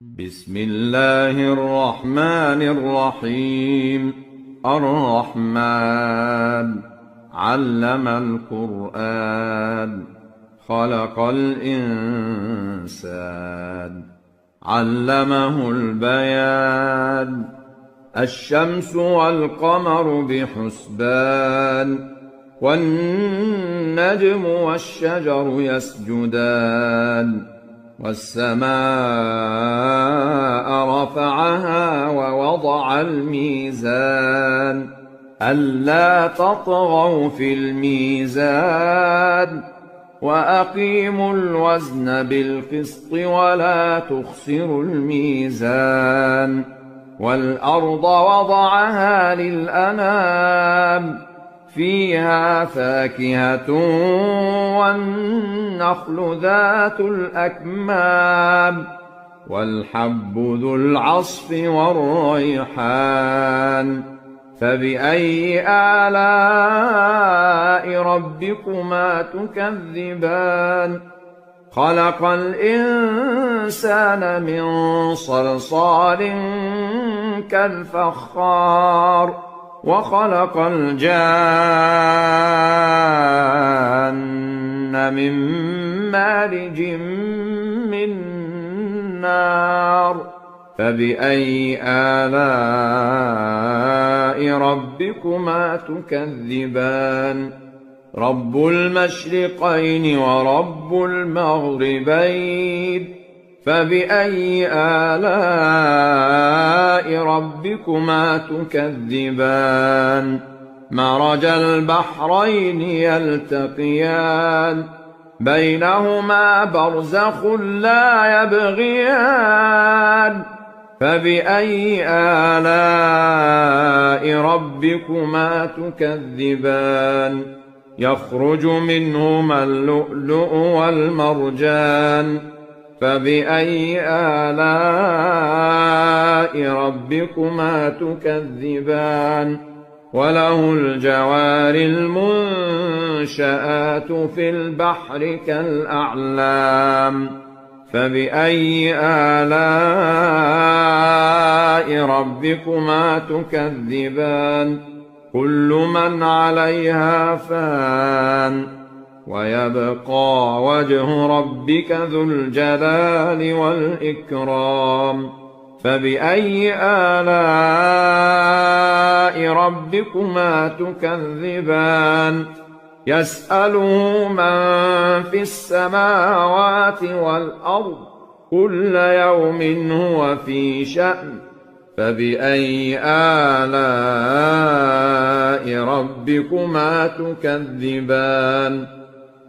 بسم الله الرحمن الرحيم. الرحمن علم القرآن، خلق الإنسان، علمه البيان. الشمس والقمر بحسبان، والنجم والشجر يسجدان، والسماء رفعها ووضع الميزان، ألا تطغوا في الميزان، وأقيموا الوزن بالقسط ولا تخسروا الميزان. والأرض وضعها للأنام، فيها فاكهة والنخل ذات الأكمام، والحب ذو العصف والريحان. فبأي آلاء ربكما تكذبان؟ خلق الإنسان من صلصال كالفخار، وخلق الجان من مارج من نار. فبأي آلاء ربكما تكذبان؟ رب المشرقين ورب المغربين، فبأي آلاء ربكما تكذبان؟ مرج البحرين يلتقيان، بينهما برزخ لا يبغيان. فبأي آلاء ربكما تكذبان؟ يخرج منهما اللؤلؤ والمرجان. فبأي آلاء ربكما تكذبان؟ وله الجوار المنشآت في البحر كالأعلام. فبأي آلاء ربكما تكذبان؟ كل من عليها فان، ويبقى وجه ربك ذو الجلال والإكرام. فبأي آلاء ربكما تكذبان؟ يسأله من في السماوات والأرض، كل يوم هو في شأن. فبأي آلاء ربكما تكذبان؟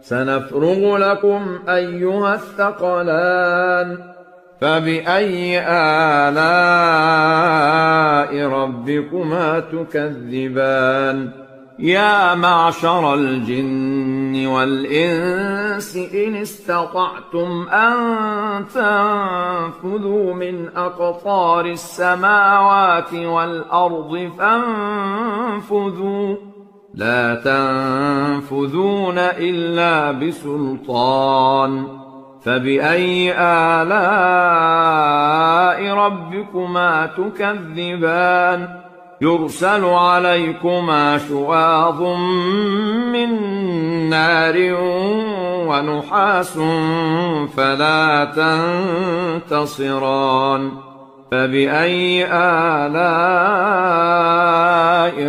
سنفرغ لكم أيها الثقلان. فبأي آلاء ربكما تكذبان؟ يا معشر الجن والإنس إن استطعتم أن تنفذوا من أقطار السماوات والأرض فانفذوا، لا تنفذون إلا بسلطان. فبأي آلاء ربكما تكذبان؟ يرسل عليكما شواظ من نار ونحاس فلا تنتصران. فبأي آلاء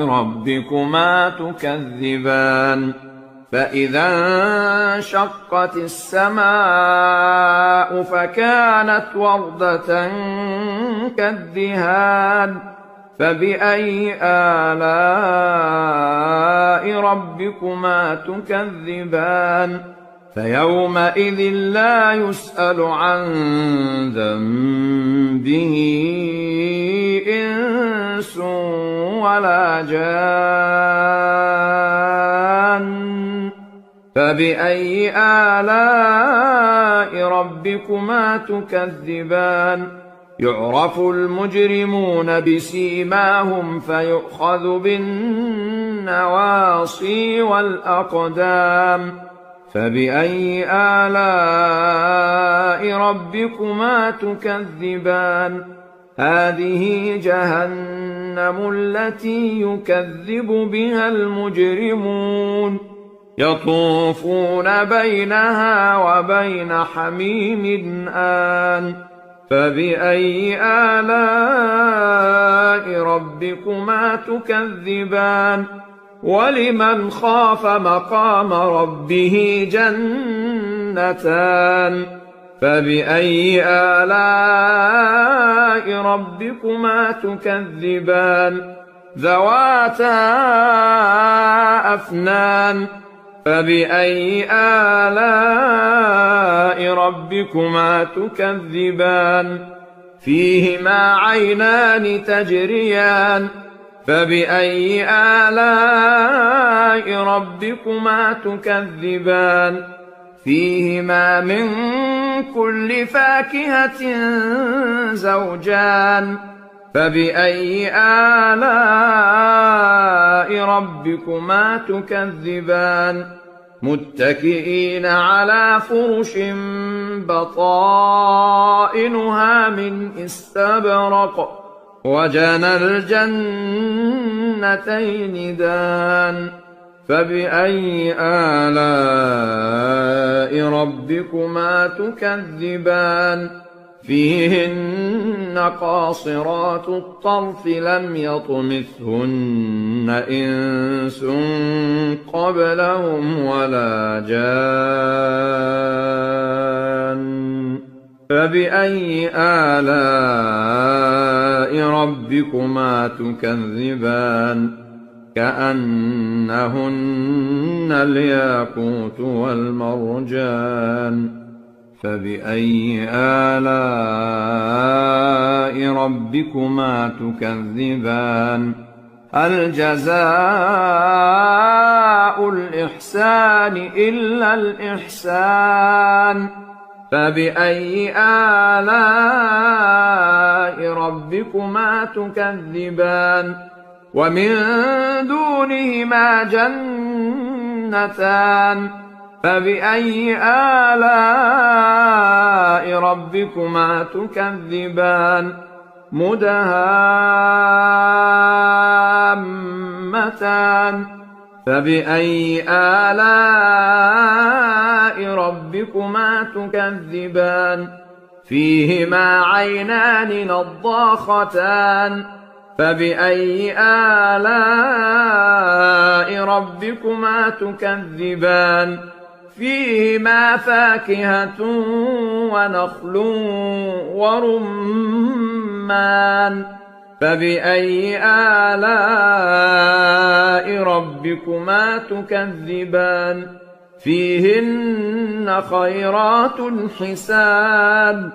ربكما تكذبان؟ فإذا انشقت السماء فكانت وردة كالدهان. فبأي آلاء ربكما تكذبان؟ فيومئذ لا يسأل عن ذنبه إنس ولا جان. فبأي آلاء ربكما تكذبان؟ يعرف المجرمون بسيماهم فيؤخذ بالنواصي والأقدام. فبأي آلاء ربكما تكذبان هذه جهنم التي يكذب بها المجرمون يطوفون بينها وبين حميم آن فبأي آلاء ربكما تكذبان ولمن خاف مقام ربه جنتان فبأي آلاء ربكما تكذبان ذواتا أفنان فبأي آلاء ربكما تكذبان فيهما عينان تجريان فبأي آلاء ربكما تكذبان فيهما من كل فاكهة زوجان فبأي آلاء ربكما تكذبان متكئين على فرش بطائنها من استبرق وجنى الجنتين دان فبأي آلاء ربكما تكذبان فيهن قاصرات الطرف لم يطمثهن إنس قبلهم ولا جان فبأي آلاء ربكما تكذبان كأنهن الياقوت والمرجان فبأي آلاء ربكما تكذبان هل جزاء الإحسان إلا الإحسان فبأي آلاء ربكما تكذبان ومن دونهما جنتان فبأي آلاء ربكما تكذبان مدهامتان فبأي آلاء ربكما تكذبان فيهما عينان نضاختان فبأي آلاء ربكما تكذبان فيهما فاكهة ونخل ورمان فبأي آلاء ربكما تكذبان فيهن خيرات حسان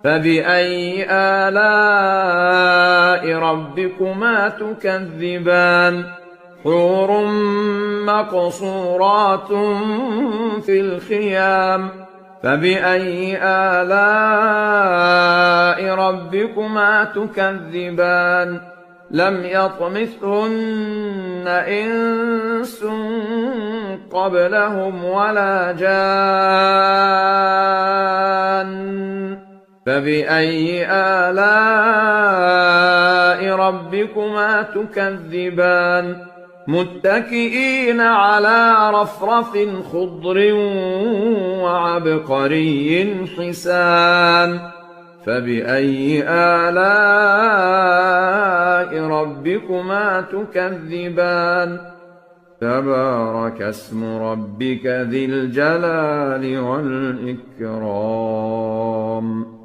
فبأي آلاء ربكما تكذبان حور مقصورات في الخيام فبأي آلاء ربكما تكذبان لم يطمثهن إنس قبلهم ولا جان فبأي آلاء ربكما تكذبان متكئين على رفرف خضر وعبقري حسان فبأي آلاء ربكما تكذبان تبارك اسم ربك ذي الجلال والإكرام